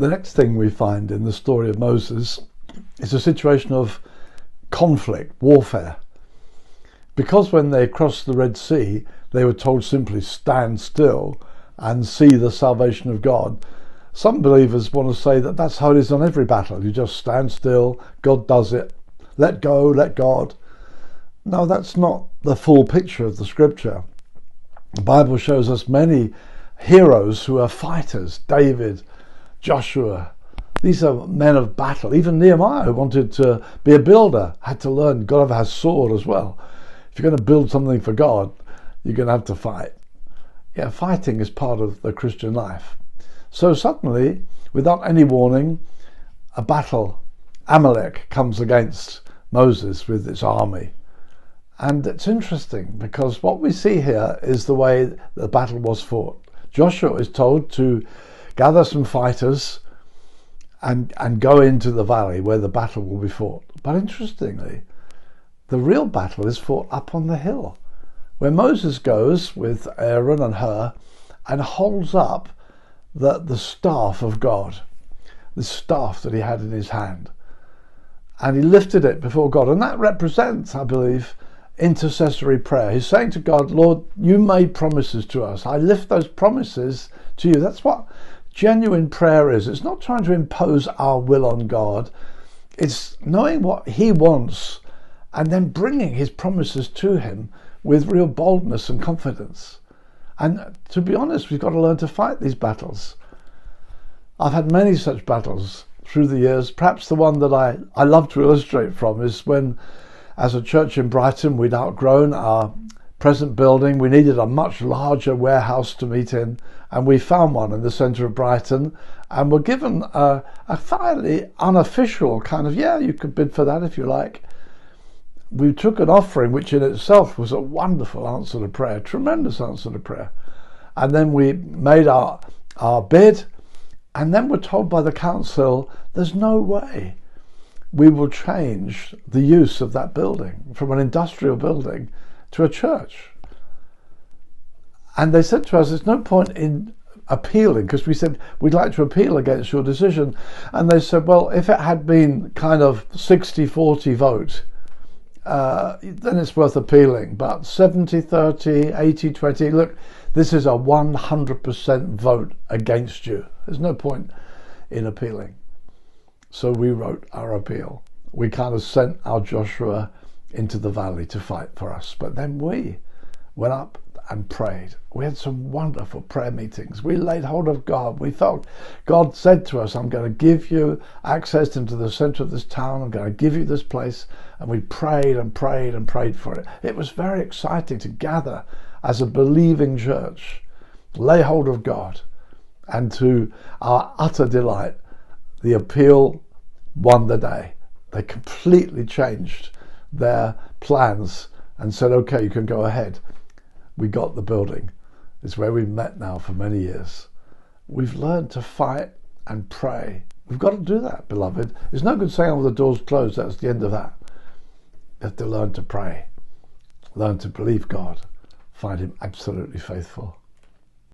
The next thing we find in the story of Moses is a situation of conflict, warfare. Because when they crossed the Red Sea, they were told simply stand still and see the salvation of God. Some believers want to say that that's how it is on every battle. You just stand still, God does it. Let go, let God. No, that's not the full picture of the scripture. The Bible shows us many heroes who are fighters. David, Joshua. These are men of battle. Even Nehemiah, who wanted to be a builder, had to learn God has a sword as well. If you're going to build something for God, you're going to have to fight. Yeah, fighting is part of the Christian life. So suddenly, without any warning, a battle, Amalek, comes against Moses with its army. And it's interesting because what we see here is the way the battle was fought. Joshua is told to gather some fighters and go into the valley where the battle will be fought. But interestingly, the real battle is fought up on the hill, where Moses goes with Aaron and Hur and holds up the staff of God, the staff that he had in his hand. And he lifted it before God. And that represents, I believe, intercessory prayer. He's saying to God, Lord, you made promises to us. I lift those promises to you. That's what genuine prayer is. It's not trying to impose our will on God. It's knowing what he wants and then bringing his promises to him with real boldness and confidence. And to be honest, we've got to learn to fight these battles. I've had many such battles through the years. Perhaps the one that I love to illustrate from is when, as a church in Brighton, we'd outgrown our present building. We needed a much larger warehouse to meet in, and we found one in the centre of Brighton and were given a fairly unofficial kind of, yeah, you could bid for that if you like. We took an offering which in itself was a wonderful answer to prayer, tremendous answer to prayer. And then we made our bid, and then we're told by the council there's no way we will change the use of that building from an industrial building to a church. And they said to us, there's no point in appealing, because we said we'd like to appeal against your decision. And they said, well, if it had been kind of 60-40 vote, then it's worth appealing. But 70-30, 80-20, look, this is a 100% vote against you. There's no point in appealing. So we wrote our appeal. We kind of sent our Joshua into the valley to fight for us. But then we went up and prayed. We had some wonderful prayer meetings. We laid hold of God. We felt God said to us, I'm going to give you access into the centre of this town. I'm going to give you this place. And we prayed and prayed and prayed for it. It was very exciting to gather as a believing church, lay hold of God, and to our utter delight, the appeal won the day. They completely changed their plans and said, okay, you can go ahead. We got the building. It's where we've met now for many years. We've learned to fight and pray. We've got to do that, beloved. It's no good saying, oh, the door's closed, that's the end of that. You have to learn to pray, learn to believe God, find him absolutely faithful.